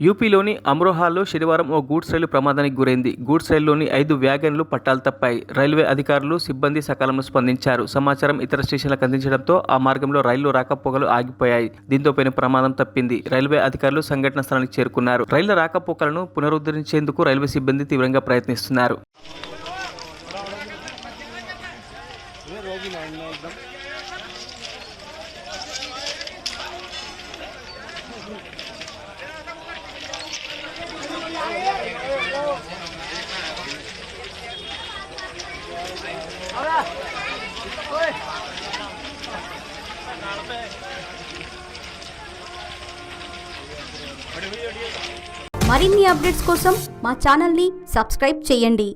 యూపీలోని అమ్రోహాలో శనివారం ఓ గూడ్స్ రైలు ప్రమాదానికి గురైంది. గూడ్స్ రైలులోని 5 వ్యాగన్లు పట్టాలు తప్పాయి. రైల్వే అధికారులు, సిబ్బంది సకాలంలో స్పందించారు. సమాచారం ఇతర స్టేషన్లకు అందించడంతో ఆ మార్గంలో రైళ్లు రాకపోకలు ఆగిపోయాయి. దీంతో పెను ప్రమాదం తప్పింది. రైల్వే అధికారులు సంఘటన స్థలానికి చేరుకున్నారు. రైళ్ల రాకపోకలను పునరుద్ధరించేందుకు రైల్వే సిబ్బంది తీవ్రంగా ప్రయత్నిస్తున్నారు. మరిన్ని అప్డేట్స్ కోసం మా ఛానల్ని సబ్స్క్రైబ్ చేయండి.